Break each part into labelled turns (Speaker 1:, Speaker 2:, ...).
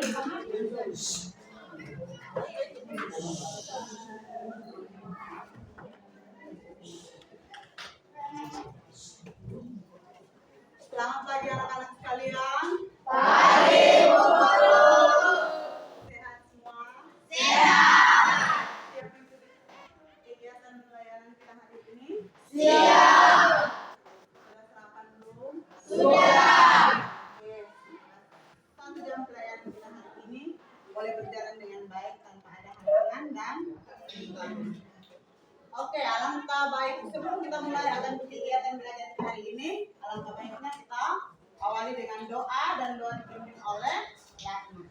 Speaker 1: Selamat pagi anak-anak sekalian.
Speaker 2: Pagi, Bu Guru.
Speaker 1: Sehat semua?
Speaker 2: Sehat.
Speaker 1: Siap mengikuti kegiatan pelayanan kita hari ini?
Speaker 2: Siap.
Speaker 1: Sudah sarapan belum?
Speaker 2: Sudah.
Speaker 1: Oke. 1 jam pelayanan kita hari ini boleh berjalan dengan baik tanpa ada halangan dan rintangan. Oke, alangkah baik sebelum kita mulai akan kegiatan belajar hari ini, alangkah baiknya kita awali dengan doa dan doa dipimpin oleh Ratna.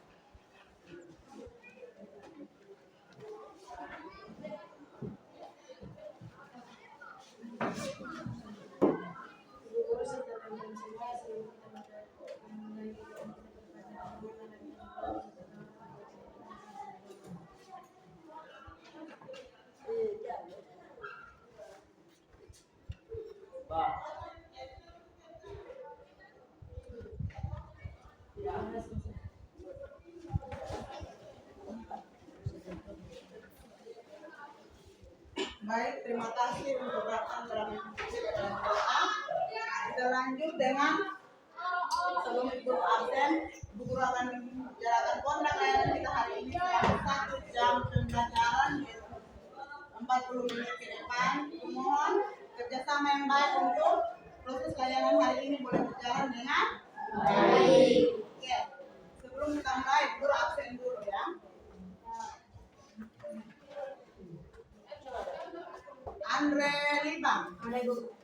Speaker 1: Baik, terima kasih untuk datang dalam doa. Kita lanjut dengan sebelum Ibu absen, Bu Guru akan menjalankan kontrak layanan kita hari ini selama 1 jam pembelajaran yaitu 40 menit ke depan. Mohon kerjasama yang baik untuk proses layanan hari ini boleh berjalan dengan baik. Oke, sebelum kita mulai, Bu Guru absen dulu ya. Andre Libang,
Speaker 2: Ada Ibu.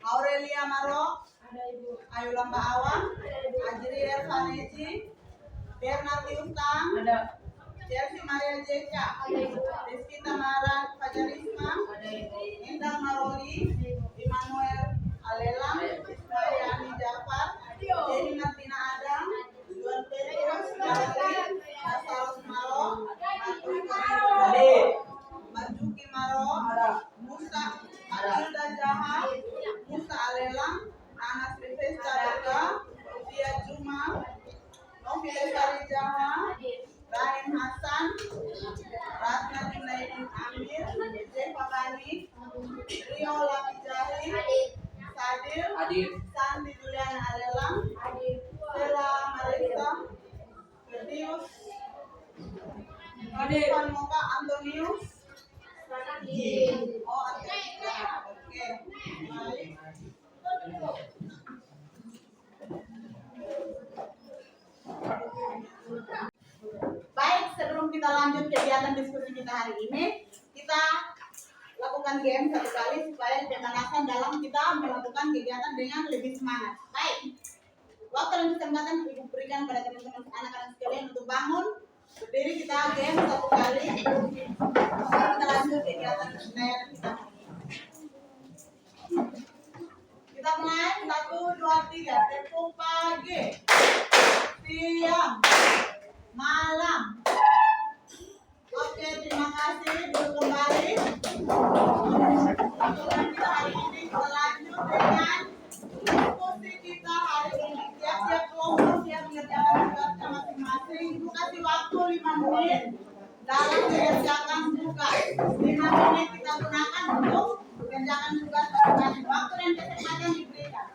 Speaker 1: Aurelia Maro,
Speaker 2: Ada Ibu.
Speaker 1: Ayu Lamba Awang, Ajri Ervaneji, Bernardi Utang,
Speaker 2: Ada.
Speaker 1: Chelsea Maria Jeka,
Speaker 2: Ada Ibu.
Speaker 1: Rizky Tamara Fajarisma,
Speaker 2: Ada Ibu.
Speaker 1: Indah Maroli, Immanuel Alelam, Ismail Jafar, Jenny Martina Adam, Juan Petrus, Darli, Nasaros Maro, Marjuki Maro, Musa Adilda Jaha, Musa Alelam, Nana Sylvesta Dega, Dia Juma, Novile Sari Jaha, Rahim Hasan, Ratna Junaidin Amir, Jefa Bani, Rio Laki Jahid, Sadil, Sandi Juliana Alelam, Stella Marisa, Ferdius, Ivan Moka Antonius, oh Antonia, oke, baik. Baik, sebelum kita lanjut kegiatan diskusi kita hari ini, kita lakukan game 1 kali supaya pemanasan dalam kita melakukan kegiatan dengan lebih semangat. Baik, waktu dan kesempatan Ibu berikan pada teman-teman anak-anak sekalian untuk bangun, berdiri, kita game 1 kali. Kita lanjut kegiatan pelayanan kita hari ini. Kita mulai 1, 2, 3. Tepuk pagi, siang, malam. Oke, terima kasih. Duduk kembali. Aturan kita hari ini kita lanjut dengan diskusi kita hari ini. Tiap-tiap kelompok siap mengerjakan tugasnya masing-masing. Ibu kasih waktu 5 menit dalam mengerjakan tugas. 5 menit kita gunakan untuk mengerjakan tugas masing-masing. Waktu dan kesempatan diberikan.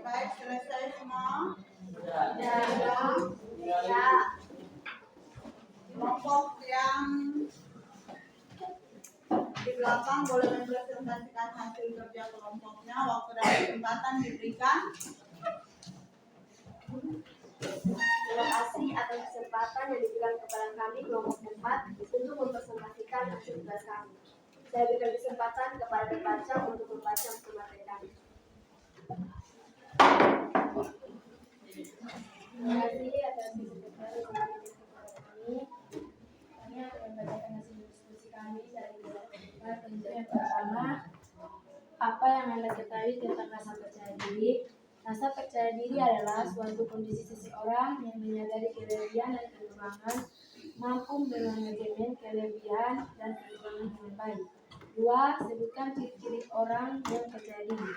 Speaker 1: Baik, selesai semua.
Speaker 2: Ya.
Speaker 1: Kelompok yang di belakang boleh mempresentasikan hasil kerja kelompoknya. Waktu dan kesempatan diberikan.
Speaker 3: Terima kasih atas kesempatan yang diberikan kepada kami kelompok 4 untuk mempresentasikan hasil tugas kami. Saya berikan kesempatan kepada pembaca untuk membaca materi kami. Terima kasih atas kesempatan yang diberikan kepada kami. Kami akan membacakan hasil diskusi kami dari beberapa. Tentu yang pertama, apa yang Anda ketahui tentang rasa percaya diri? Rasa percaya diri adalah suatu kondisi seseorang yang menyadari kelebihan dan kekurangan, mampu memanajemen kelebihan dan kekurangan dengan baik. 2. Sebutkan ciri-ciri orang yang percaya diri.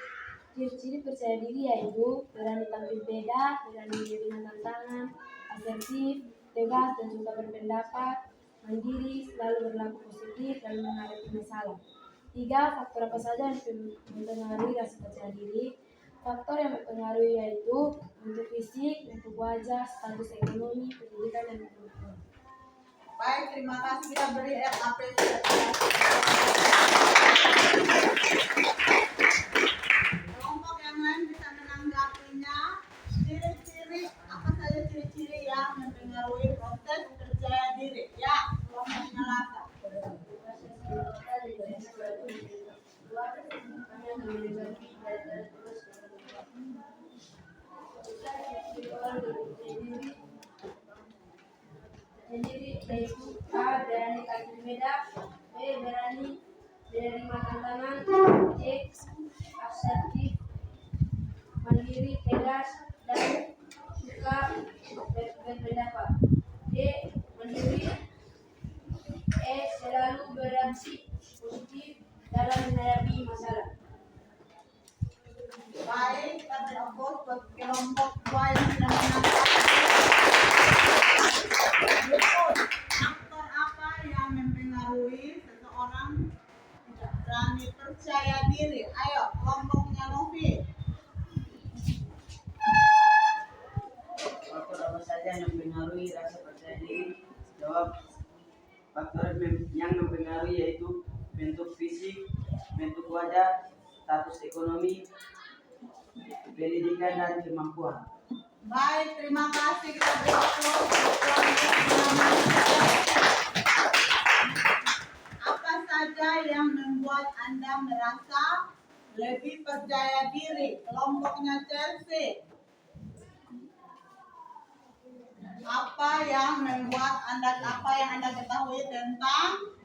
Speaker 3: Ciri-ciri percaya diri yaitu berani tampil beda, berani menerima tantangan, asertif, tegas dan suka berpendapat, mandiri, selalu berlaku positif dan menghadapi masalah. 3. Faktor apa saja yang mempengaruhi rasa percaya diri? Faktor yang mempengaruhi yaitu bentuk fisik, bentuk wajah, status ekonomi, pendidikan, dan kebutuhan.
Speaker 1: Baik, terima kasih. Kita beri apresiasi. Kelompok yang lain bisa menanggapinya. Ciri-ciri, apa saja ciri-ciri yang mempengaruhi proses percaya diri? Ya, kelompoknya Lasa.
Speaker 3: Sendiri yaitu A. Berani tampil beda, B. Berani menerima tantangan, C. Asertif, mandiri, tegas, dan suka berpendapat, D. Mandiri, E. Selalu bereaksi positif dalam menghadapi masalah.
Speaker 1: kelompok 2 yang sudah menangkap. Faktor apa yang mempengaruhi seseorang tidak berani percaya diri? Ayo, kelompoknya Novi.
Speaker 4: Faktor apa saja yang mempengaruhi rasa percaya diri? Jawab. Faktor yang mempengaruhi yaitu bentuk fisik, bentuk wajah, status ekonomi, pendidikan dan kemampuan.
Speaker 1: Baik, terima kasih. Kita beri aplaus. Apa saja yang membuat Anda merasa lebih percaya diri? Kelompoknya Chelsea. Apa yang Anda ketahui tentang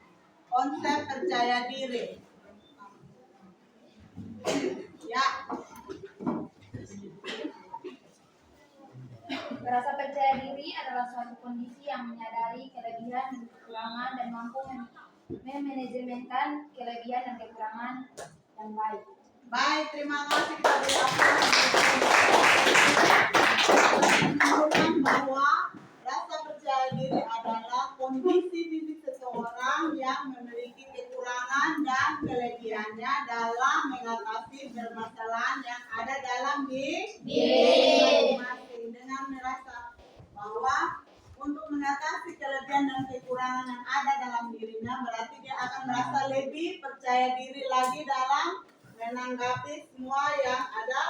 Speaker 1: konsep percaya diri? Ya.
Speaker 2: Merasa percaya diri adalah suatu kondisi yang menyadari kelebihan dan kekurangan dan mampu memanajemenkan kelebihan dan kekurangan yang baik.
Speaker 1: Baik, terima kasih. Kita beri aplaus. Menunjukkan bahwa rasa percaya diri adalah kondisi fisik seseorang yang memiliki kekurangan dan kelebihannya dalam mengatasi permasalahan yang ada dalam diri masing-masing. Dengan merasa bahwa untuk mengatasi kelebihan dan kekurangan yang ada dalam dirinya, berarti dia akan merasa lebih percaya diri lagi dalam menanggapi semua yang ada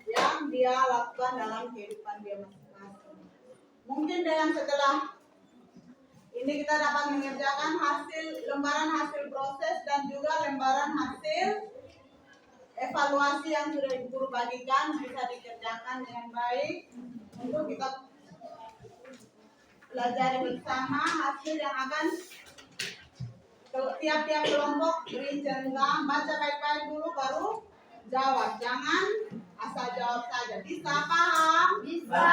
Speaker 1: yang dia lakukan dalam kehidupan dia masing-masing. Mungkin dengan setelah ini kita dapat mengerjakan lembaran hasil proses dan juga lembaran hasil evaluasi yang sudah Ibu Guru bagikan bisa dikerjakan dengan baik untuk kita pelajari bersama hasil yang akan tiap-tiap kelompok beri tentang. Baca baik-baik dulu baru jawab. Jangan asal jawab saja. Bisa paham?
Speaker 2: Bisa.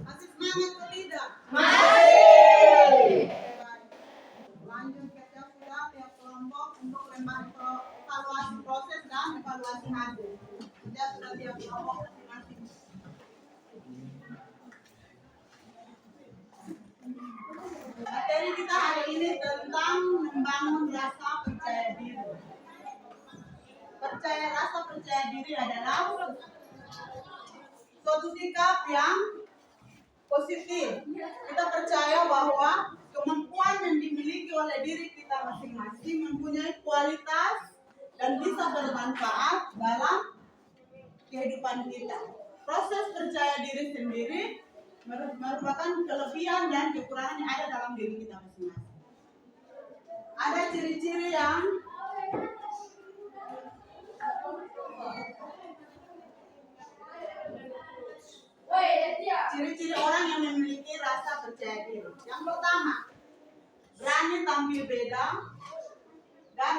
Speaker 1: Masih semangat atau tidak?
Speaker 2: Masih.
Speaker 1: Lanjut kita sudah tiap kelompok untuk evaluasi proses dan evaluasi hasil. Kita sudah tiap kelompok masing-masing. Materi kita hari ini tentang membangun rasa percaya diri. Rasa percaya diri adalah suatu sikap yang positif. Kita percaya bahwa kemampuan yang dimiliki oleh diri kita masing-masing mempunyai kualitas dan bisa bermanfaat dalam kehidupan kita. Proses percaya diri sendiri merupakan kelebihan dan kekurangan yang ada dalam diri kita masing-masing. Ada ciri-ciri yang orang yang memiliki rasa percaya diri. Yang pertama, berani tampil beda dan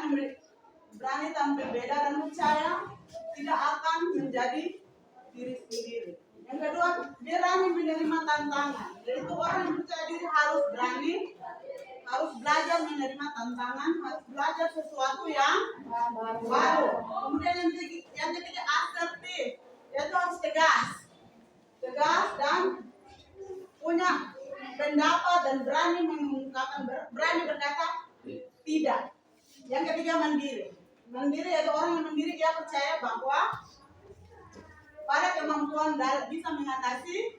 Speaker 1: percaya tidak akan menjadi diri sendiri. Yang kedua, berani menerima tantangan. Yaitu orang yang percaya diri harus berani, harus belajar menerima tantangan, harus belajar sesuatu yang baru. Kemudian yang ketiga, asertif. Yaitu harus tegas dan punya pendapat dan berani berkata tidak. Yang ketiga, mandiri. Mandiri yaitu orang yang mandiri, dia percaya bahwa pada kemampuan bisa mengatasi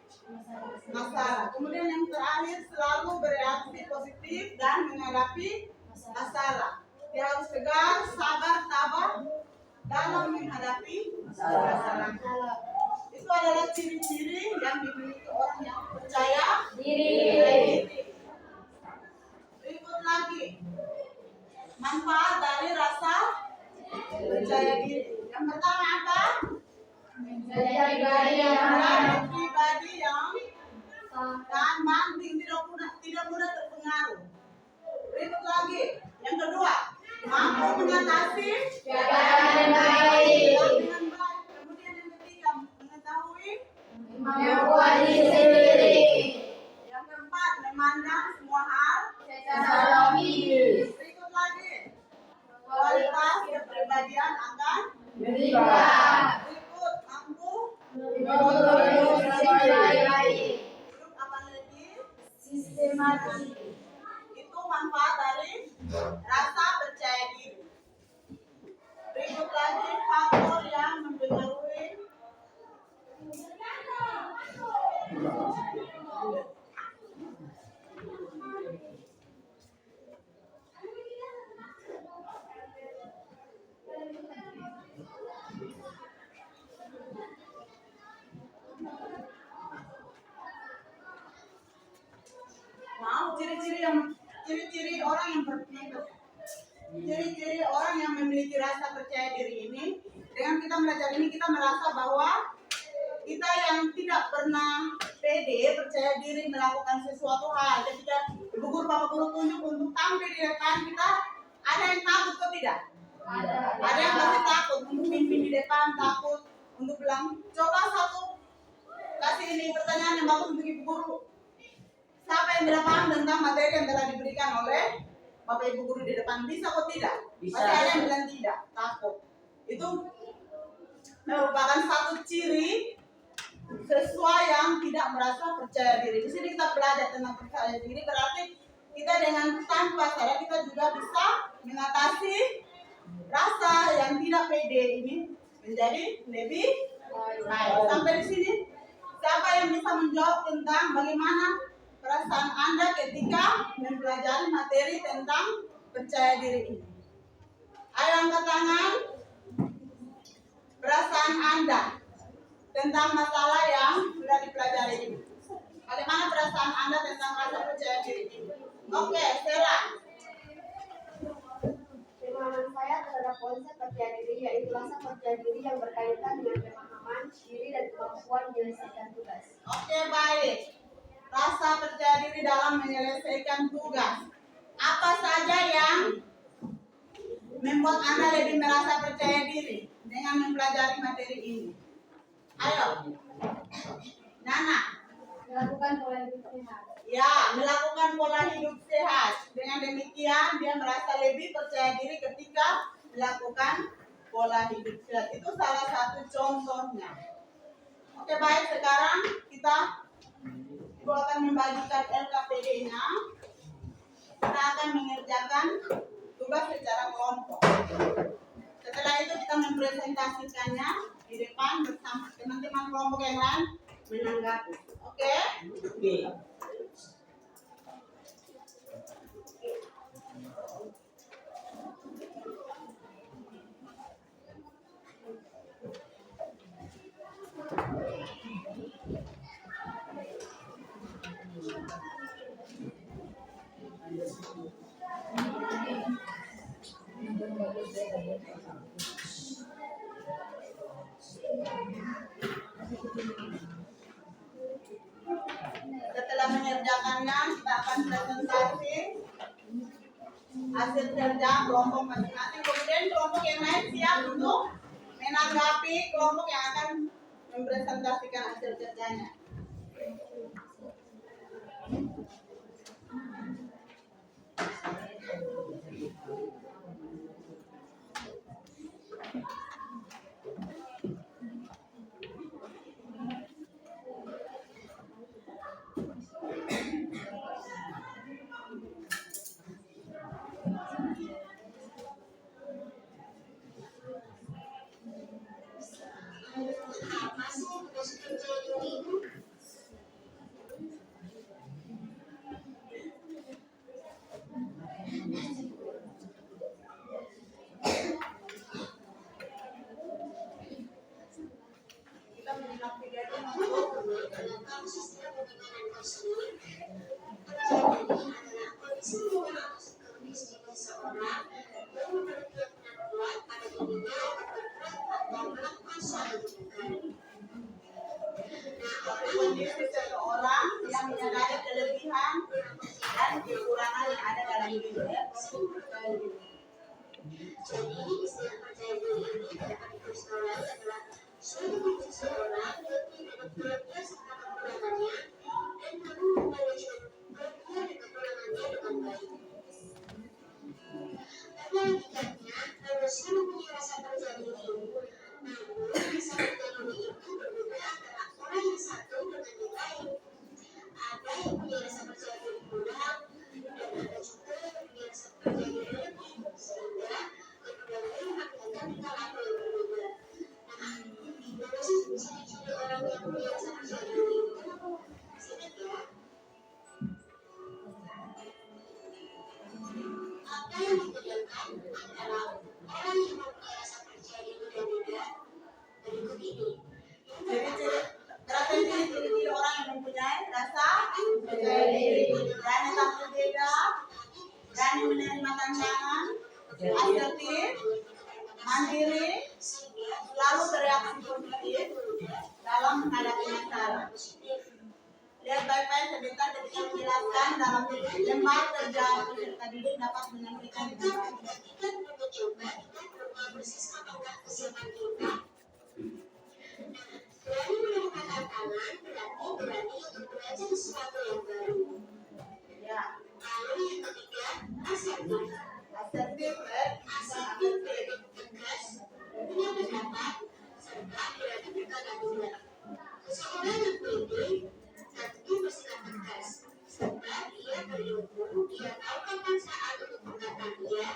Speaker 1: masalah. Kemudian yang terakhir, selalu bereaksi positif dan menghadapi masalah. Dia harus tegar, sabar, tabah dalam menghadapi masalah. Itu adalah ciri-ciri yang dimiliki orang yang percaya diri. Berikut lagi, manfaat dari rasa percaya diri. Yang pertama apa? Pribadi yang tahan banting, tidak mudah terpengaruh. Berikut lagi, yang kedua, mampu mengatasi dengan baik. Kemudian yang ketiga, mengetahui
Speaker 2: Kemampuan diri sendiri.
Speaker 1: Yang keempat, memandang semua hal
Speaker 2: Secara logis.
Speaker 1: Berikut lagi, kualitas kepribadian akan
Speaker 2: Berubah.
Speaker 1: berikut mampu
Speaker 2: Hidup baik.
Speaker 1: Hidup apa lagi?
Speaker 2: Sistematis.
Speaker 1: Itu manfaat dari rasa percaya diri. Berikut lagi faktor yang mempengaruhi ciri-ciri orang yang memiliki rasa percaya diri ini. Dengan kita belajar ini kita merasa bahwa kita yang tidak pernah pede percaya diri melakukan sesuatu hal, ketika ibu guru bapak guru tunjuk untuk tampil di depan kita, ada yang takut atau tidak? Ada yang masih takut untuk mimpin di depan, takut untuk bilang. Coba kasih ini pertanyaan yang bagus untuk ibu guru. Siapa yang tidak paham tentang materi yang telah diberikan oleh bapak ibu guru di depan? Bisa atau tidak?
Speaker 4: Bisa.
Speaker 1: Masih ada yang bilang tidak, takut. Itu merupakan satu ciri siswa yang tidak merasa percaya diri. Di sini kita belajar tentang percaya diri, berarti kita dengan tanpa sadar kita juga bisa mengatasi rasa yang tidak pede ini menjadi lebih baik. Sampai di sini, siapa yang bisa menjawab tentang bagaimana perasaan Anda ketika mempelajari materi tentang percaya diri ini? Ayo angkat tangan. Perasaan Anda tentang masalah yang sudah dipelajari ini. Bagaimana perasaan Anda tentang rasa percaya diri ini? Oke, Sarah.
Speaker 3: Pemahaman saya terhadap konsep percaya diri yaitu rasa percaya diri yang berkaitan dengan pemahaman diri dan kemampuan menyelesaikan tugas.
Speaker 1: Oke, baik. Rasa percaya diri dalam menyelesaikan tugas. Apa saja yang membuat Anda lebih merasa percaya diri dengan mempelajari materi ini? Ayo, Nana.
Speaker 3: Melakukan pola hidup sehat.
Speaker 1: Ya, melakukan pola hidup sehat. Dengan demikian, dia merasa lebih percaya diri ketika melakukan pola hidup sehat. Itu salah satu contohnya. Oke, baik. Sekarang Ibu akan membagikan LKPD-nya. Kita akan mengerjakan tugas secara kelompok. Setelah itu kita mempresentasikannya di depan bersama teman-teman kelompok yang lain menanggapi. Oke?
Speaker 4: Oke.
Speaker 1: Setelah mengerjakannya, kita akan presentasi hasil kerja kelompok masing-masing. Kemudian kelompok yang lain siap untuk menanggapi kelompok yang akan mempresentasikan hasil kerjanya. Kita menyimak video untuk kondisi seseorang yang menyadari kelebihan dan kekurangan yang ada dalam dirinya.
Speaker 5: Jadi, istilah percaya diri ini dapat dipersoalkan adalah suatu kondisi seseorang yang tidak ada serta kekurangannya dan mampu memanage kelebihan dan kekurangannya dengan baik. Pada hakikatnya, manusia mempunyai rasa percaya diri. Namun, rasa percaya diri itu berbeda antara
Speaker 1: yang menjelaskan dalam lembar kerja peserta didik dapat menyampaikan dengan baik.
Speaker 5: Kita mencoba kita persis apakah kesiapan kita. Berani menemukan tantangan berarti untuk belajar sesuatu yang baru.
Speaker 1: Ya,
Speaker 5: Lalu yang ketiga, asertif.
Speaker 1: asertif,
Speaker 5: Asertif berarti tegas, punya pendapat, serta berani berkata tidak. Seseorang yang pede tentu bersikap tegas, serta ia berilmu, ia tahu kapan saat untuk berkata iya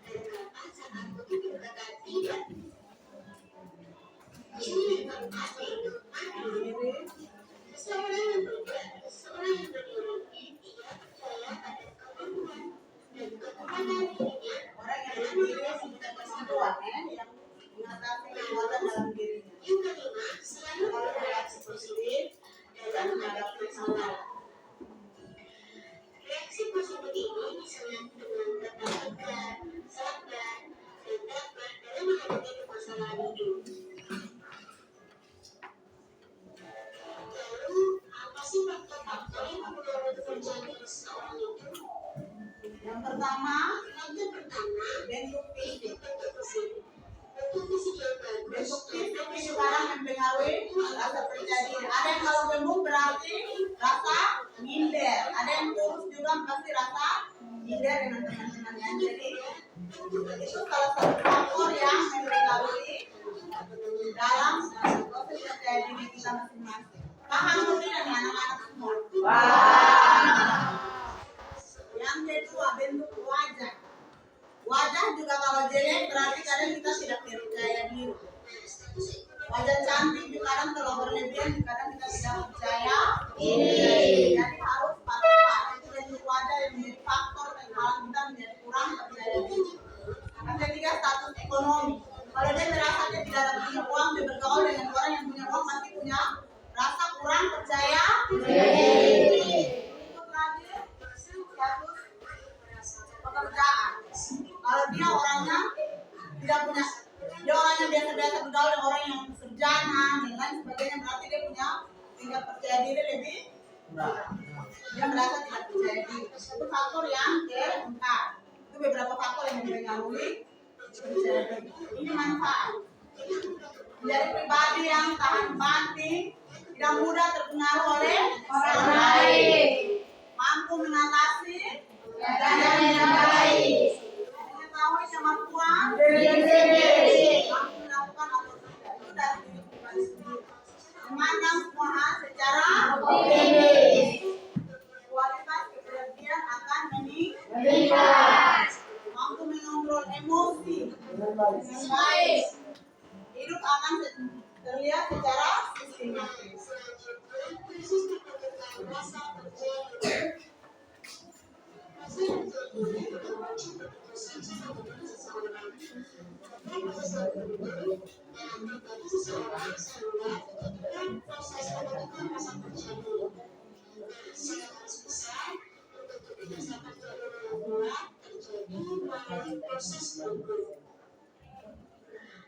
Speaker 5: dan kapan saat untuk berkata tidak. Ini yang keempat yaitu mandiri. Seseorang yang berdiri, ia percaya pada kemampuan dan kekuatan dirinya.
Speaker 1: orang yang berdiri punya kemampuan yang mengatasi kekuatan dalam dirinya.
Speaker 5: Yang kelima, selalu bereaksi positif dalam menghadapi masalah. Reaksi positif ini misalnya dengan kata tegar, sabar, dan dapat dalam menghadapi permasalahan hidup. Lalu, apa sih faktor-faktor yang mempengaruhi terjadi di seseorang itu?
Speaker 1: Yang pertama,
Speaker 5: Faktor pertama,
Speaker 1: bentuk fisik.
Speaker 5: bentuk fisik. Bentuk fisik yang bagus.
Speaker 1: Bentuk fisik ini kadang mempengaruhi rasa percaya diri. Ada yang kalau gemuk berarti rasa minder. Ada yang kurus juga pasti rasa minder dengan teman-temannya. Jadi itu salah satu faktor yang mempengaruhi dalam proses percaya diri kita masing-masing. Paham tidak nih anak-anak semua? Yang kedua, bentuk wajah. Wajah juga kalau jelek berarti kadang kita tidak percaya diri. Wajah cantik juga kadang kalau berlebihan kadang kita tidak percaya diri. Jadi harus pas-pas. Itu bentuk wajah yang menjadi faktor menghalang kita menjadi kurang percaya diri. Yang ketiga, status ekonomi. Kalau dia merasa dia tidak ada punya uang, dia bergaul dengan orang yang punya uang pasti punya rasa kurang percaya diri. Ikut lagi status pekerjaan. Kalau dia orangnya tidak punya, dia orangnya biasa-biasa bergaul dengan orang yang sarjana dan lain sebagainya, berarti dia punya tingkat percaya diri lebih rendah. Dia merasa tidak percaya diri. Itu faktor yang keempat. Itu beberapa faktor yang mempengaruhi percaya diri. Ini manfaat. Menjadi pribadi yang tahan banting, tidak mudah terpengaruh oleh orang lain, mampu mengatasi keadaan yang baik, mengetahui kemampuan diri sendiri, mampu melakukan atau tidak. Itu dari diri pribadi sendiri. Memandang semua hal secara optimis. Kualitas kepribadian akan meningkat. Mampu mengontrol emosi dengan baik. Hidup akan terlihat secara sistematis.
Speaker 5: Selanjutnya, krisis menunjukkan rasa percaya diri. Rasa percaya diri tidak muncul begitu saja pada diri seseorang. Tetapi proses tertentu dalam pribadi seseorang sehingga dibutuhkan proses pembentukan rasa percaya diri. Dan secara garis besar, pembentukan rasa percaya diri yang kuat terjadi melalui proses berikut.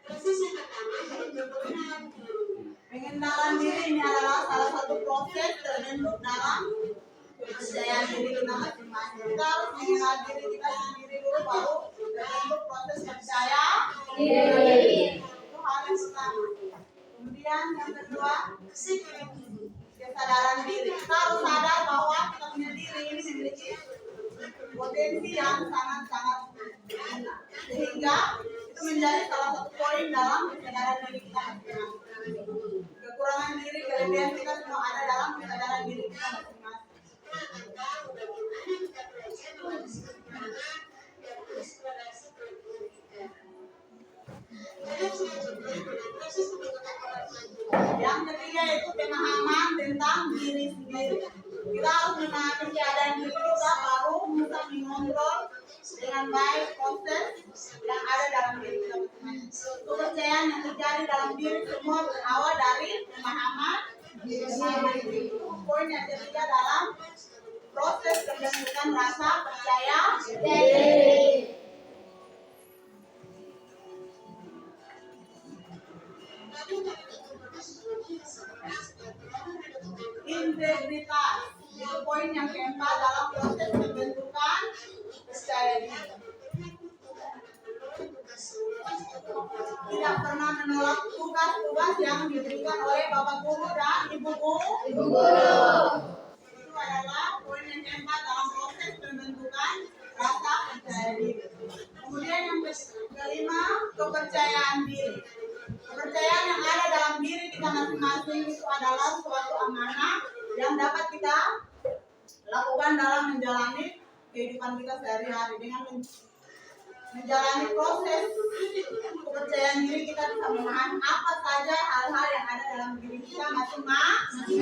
Speaker 5: Proses yang pertama yaitu pengenalan diri.
Speaker 1: Pengenalan diri ini adalah salah satu proses terbentuk dalam kepercayaan diri kita masing-masing. Kita harus mengenal diri kita sendiri dulu, baru terbentuk proses percaya diri. Itu hal yang pertama. Kemudian yang kedua, kesadaran diri. Kita harus sadar bahwa kita punya diri ini memiliki potensi yang sangat-sangat berguna. Sehingga itu menjadi salah satu poin dalam kesadaran diri kita masing-masing. Kekurangan diri, kelebihan kita semua ada dalam kesadaran diri kita masing-masing.
Speaker 5: Tahu bagaimana kita belajar menghasilkan pengalaman dan eksplorasi kelebihan kita. Tahap selanjutnya adalah proses pembentukan kepercayaan diri.
Speaker 1: Yang ketiga itu pemahaman tentang diri sendiri. Kita harus memahami keadaan diri kita baru bisa mengontrol dengan baik proses yang ada dalam diri kita masing-masing. Kepercayaan yang terjadi dalam diri semua berawal dari pemahaman diri sendiri. Itu poin yang ketiga dalam proses pembentukan rasa percaya diri. Integritas. Itu poin yang keempat dalam proses pembentukan percaya diri. Tidak pernah menolak tugas-tugas yang diberikan oleh Bapak Guru dan Ibu Guru. Itu adalah poin yang keempat dalam proses pembentukan rasa percaya diri. Kemudian yang kelima, kepercayaan diri. Kepercayaan yang ada dalam diri kita masing-masing itu adalah suatu amanah yang dapat kita lakukan dalam menjalani kehidupan kita sehari-hari. Dengan menjalani proses kepercayaan diri, kita bisa memahami apa saja hal-hal yang ada dalam diri kita masing-masing.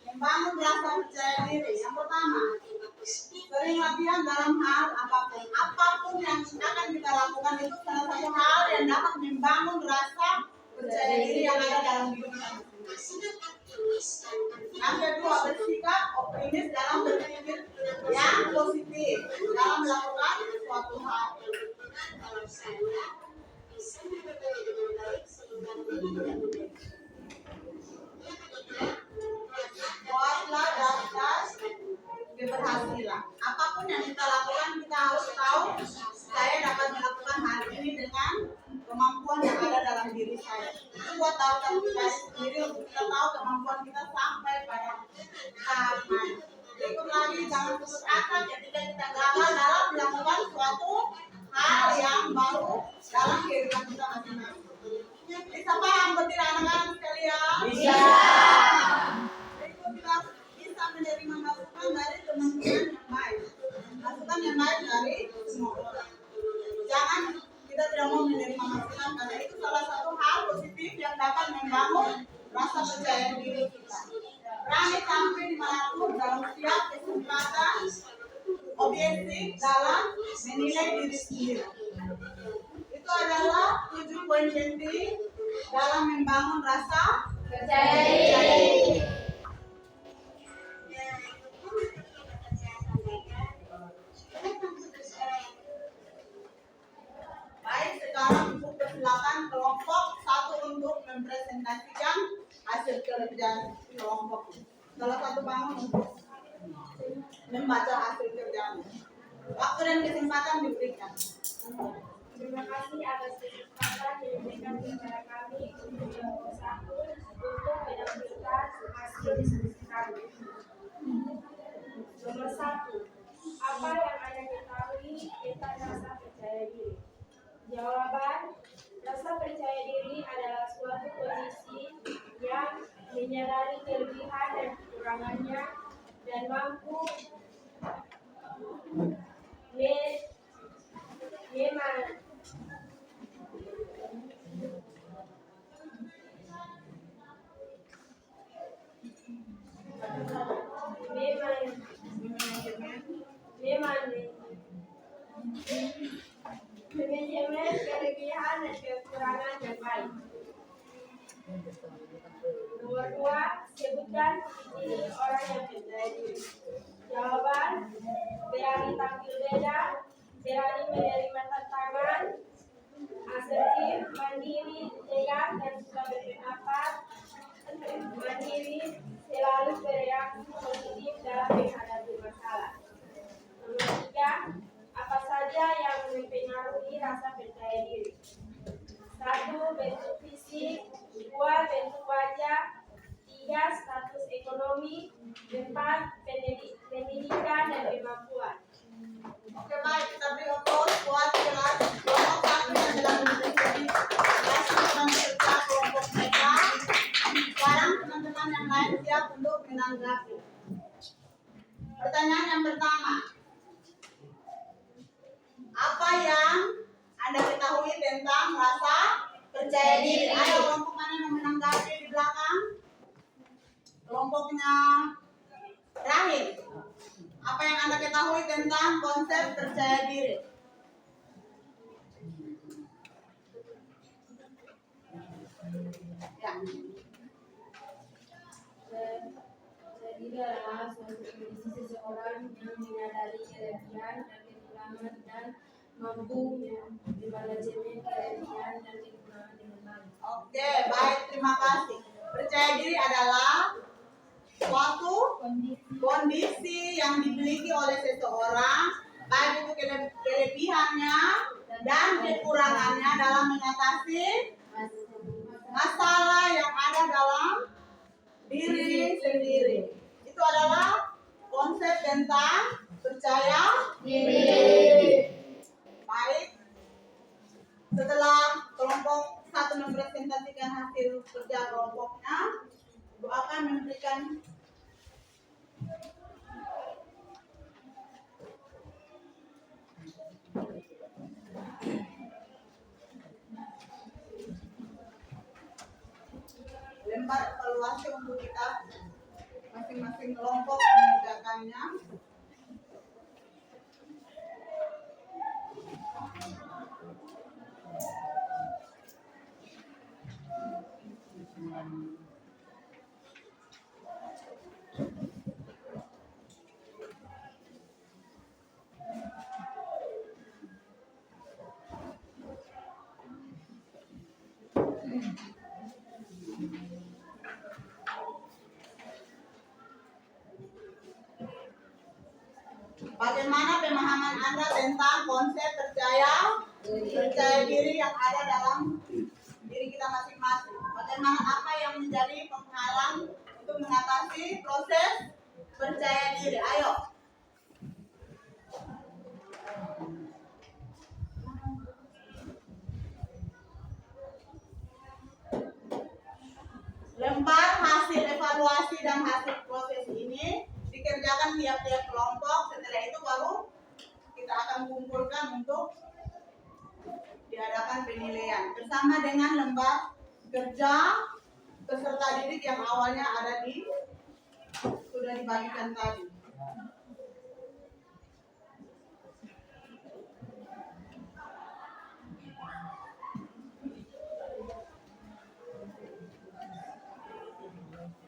Speaker 1: Membangun rasa percaya diri. Yang pertama, sering latihan dalam hal apapun. Apapun yang akan kita lakukan itu salah satu hal yang dapat membangun rasa percaya diri yang ada dalam diri kita masing-masing. Yang kedua, bersikap optimis dalam berpikir yang positif dalam melakukan suatu hal.
Speaker 5: Kalau saya bisa berbagi dengan baik sehingga tidak mudah.
Speaker 1: Buatlah daftar keberhasilan. Apapun yang kita lakukan, kita harus tahu saya dapat melakukan hal ini dengan kemampuan yang ada dalam diri saya. Itu buat daftar kita sendiri untuk kita tahu kemampuan kita sampai pada tahap mana. Berikut lagi, jangan putus asa ketika kita gagal dalam melakukan suatu hal yang baru dalam kehidupan kita masing-masing. Bisa paham betul anak-anak sekalian?
Speaker 4: Bisa.
Speaker 1: Berikut kita bisa menerima masukan dari teman-teman yang baik. Masukan yang baik dari semua orang. Jangan kita tidak mau menerima masukan karena itu salah satu hal positif yang dapat membangun rasa percaya diri kita. Berani tampil dimanapun dalam setiap kesempatan, objektif dalam menilai diri sendiri. Itu adalah 7 poin penting dalam membangun rasa
Speaker 2: Percaya diri.
Speaker 1: Baik, sekarang Ibu persilakan kelompok 1 untuk mempresentasikan hasil kerja kelompok. Salah satu bangun untuk membaca hasil kerjanya. Waktu dan kesempatan diberikan.
Speaker 3: Terima kasih atas kesempatan yang diberikan kepada kami untuk kelompok 1 untuk menampilkan hasil diskusi kami. Nomor 1. Apa yang Anda ketahui tentang rasa percaya diri? Jawaban, rasa percaya diri adalah suatu kondisi yang menyadari kelebihan dan kekurangannya dan mampu manajemen kelebihan dan kekurangan yang baik. Nomor 2, sebutkan ciri orang yang percaya diri. Jawaban, berani tampil beda, berani menerima tantangan, asertif, mandiri, tegas dan suka berpendapat, mandiri, selalu bereaksi positif dalam menghadapi masalah. Nomor 3, apa saja yang mempengaruhi rasa percaya diri? 1. Bentuk fisik, 2. Bentuk wajah, 3. Status ekonomi, 4. Pendidikan dan kemampuan.
Speaker 1: Oke, baik, kita beri applause buat kelas kelompok 1 yang telah mengikuti hasil kerja kelompok mereka. Sekarang teman-teman yang lain siap untuk menanggapi. Pertanyaan yang pertama, apa yang Anda ketahui tentang rasa percaya diri? Ada kelompok mana yang menanggapi di belakang? Kelompoknya Rahim. Apa yang Anda ketahui tentang konsep percaya diri? Ya.
Speaker 3: Percaya diri adalah suatu kondisi seseorang yang menyadari kelebihan dan kekurangan dan mampu memanajemen kelebihan dan kekurangan dengan baik.
Speaker 1: Oke, baik, terima kasih. Percaya diri adalah suatu kondisi yang dimiliki oleh seseorang, baik itu kelebihannya dan kekurangannya dalam mengatasi masalah yang ada dalam diri sendiri. Itu adalah konsep tentang percaya diri. Baik, setelah kelompok satu mempresentasikan hasil kerja kelompoknya, Ibu akan memberikan lembar evaluasi untuk kita masing-masing kelompok mengerjakannya. Bagaimana pemahaman Anda tentang konsep percaya diri yang ada dalam diri kita masing-masing? Bagaimana apa yang menjadi penghalang untuk mengatasi proses percaya diri? Ayo. Lembar hasil evaluasi dan hasil proses ini dikerjakan tiap-tiap kelompok. Setelah itu baru kita akan kumpulkan untuk diadakan penilaian bersama dengan lembar kerja peserta didik yang awalnya ada sudah dibagikan tadi.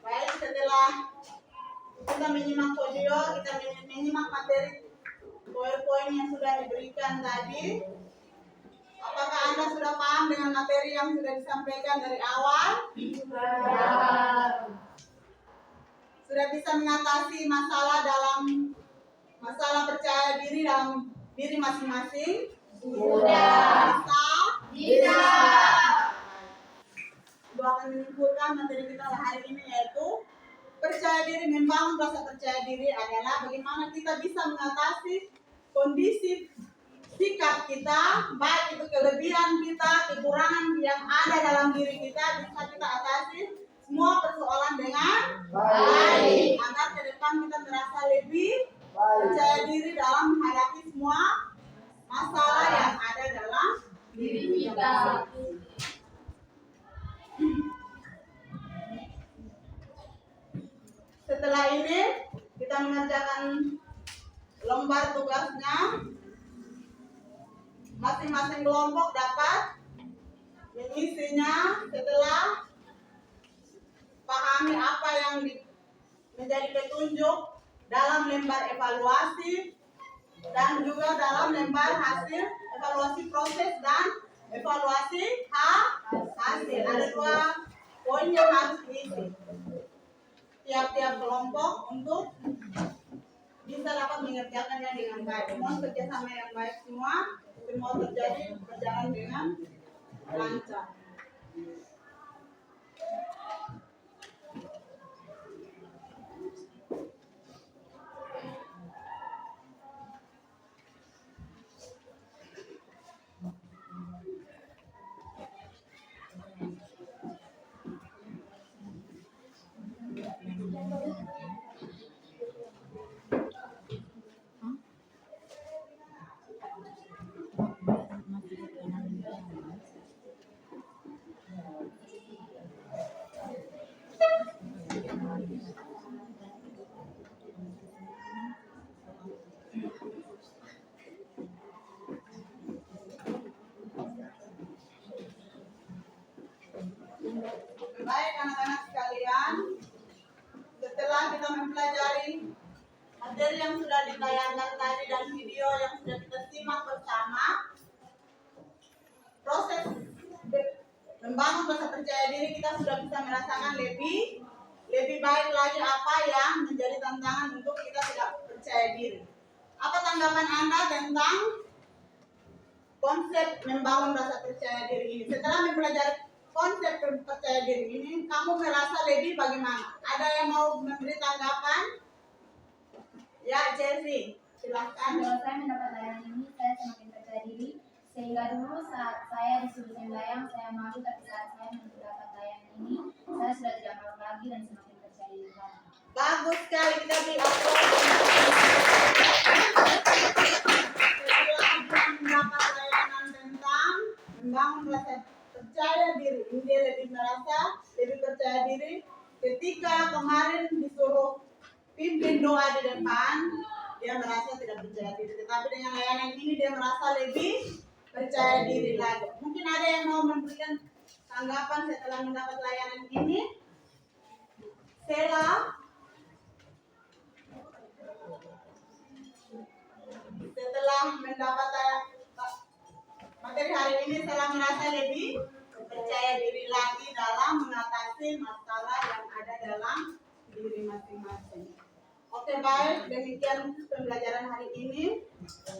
Speaker 1: Baik, setelah kita menyimak video, kita menyimak materi PowerPoint yang sudah diberikan tadi. Apakah Anda sudah paham dengan materi yang sudah disampaikan dari awal? Sudah bisa mengatasi masalah percaya diri dalam diri masing-masing? Sudah. Bisa? Ibu akan menyimpulkan materi kita hari ini, yaitu percaya diri. Membangun rasa percaya diri adalah bagaimana kita bisa mengatasi kondisi sikap kita, baik itu kelebihan kita, kekurangan yang ada dalam diri kita, bisa kita atasi semua persoalan dengan baik, agar ke depan kita merasa lebih percaya diri dalam menghadapi semua masalah yang ada dalam diri kita. Setelah ini kita mengerjakan lembar tugasnya. Masing-masing kelompok dapat mengisinya setelah pahami apa yang menjadi petunjuk dalam lembar evaluasi dan juga dalam lembar hasil evaluasi proses dan evaluasi hasil. Ada 2 poin yang harus diisi tiap-tiap kelompok untuk bisa dapat mengerjakannya dengan baik. Mohon kerjasama yang baik semua terjadi berjalan dengan lancar. Baik anak-anak sekalian, setelah kita mempelajari materi yang sudah ditayangkan tadi dan video yang sudah kita simak bersama, proses membangun rasa percaya diri kita sudah bisa merasakan lebih lebih baik lagi apa yang menjadi tantangan untuk kita tidak percaya diri. Apa tanggapan Anda tentang konsep membangun rasa percaya diri ini? Setelah mempelajari konsep percaya diri ini, kamu merasa lebih bagaimana? Ada yang mau memberi tanggapan? Ya, Chelsea, silahkan.
Speaker 2: Kalau saya mendapat layanan ini, saya semakin percaya diri. Sehingga dulu saat saya disuruh sembahyang, saya malu, tapi saat saya mendapat layanan ini, saya sudah tidak malu lagi dan semakin percaya diri lagi.
Speaker 1: Bagus sekali, kita beri aplaus. Setelah mendapat layanan tentang membangun rasa percaya diri, dia lebih merasa lebih percaya diri. Ketika kemarin disuruh pimpin doa di depan, dia merasa tidak percaya diri. Tetapi dengan layanan ini dia merasa lebih percaya diri lagi. Mungkin ada yang mau memberikan tanggapan setelah mendapat layanan ini? Sela, setelah mendapat materi hari ini, setelah merasa lebih percaya diri lagi dalam mengatasi masalah yang ada dalam diri masing-masing. Oke, baik, demikian pembelajaran hari ini.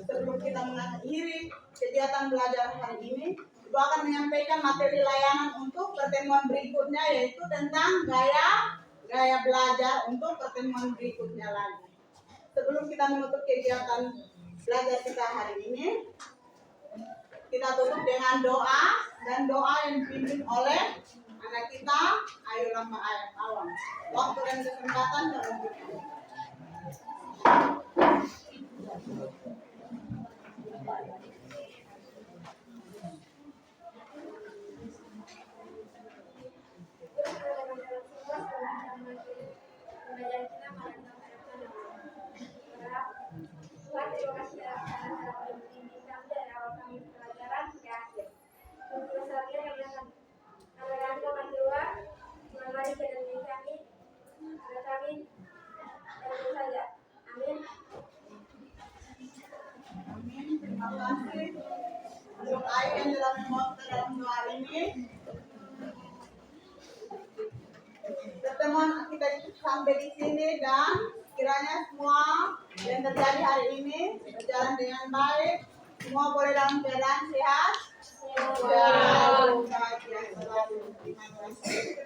Speaker 1: Sebelum kita mengakhiri kegiatan belajar hari ini, Ibu akan menyampaikan materi layanan untuk pertemuan berikutnya, yaitu tentang gaya belajar untuk pertemuan berikutnya lagi. Sebelum kita menutup kegiatan belajar kita hari ini, kita tutup dengan doa, dan doa yang dipimpin oleh anak kita, Ayu Lamba Awan. Waktu dan kesempatan kami berikan.
Speaker 3: Terima kasih atas pembimbing kami dari awal kami pelajaran hingga akhir. Untuk selanjutnya kami akan melakukan doa mengenai kedatangan kami. Agar kami tentu saja. Amin.
Speaker 1: Amin. Terima kasih untuk Ayu yang telah membawa dalam doa ini. Pertemuan kita sampai di sini, dan kiranya semua yang terjadi hari ini berjalan dengan baik. Semua boleh dalam keadaan sehat. Selalu bahagia selalu. Terima kasih.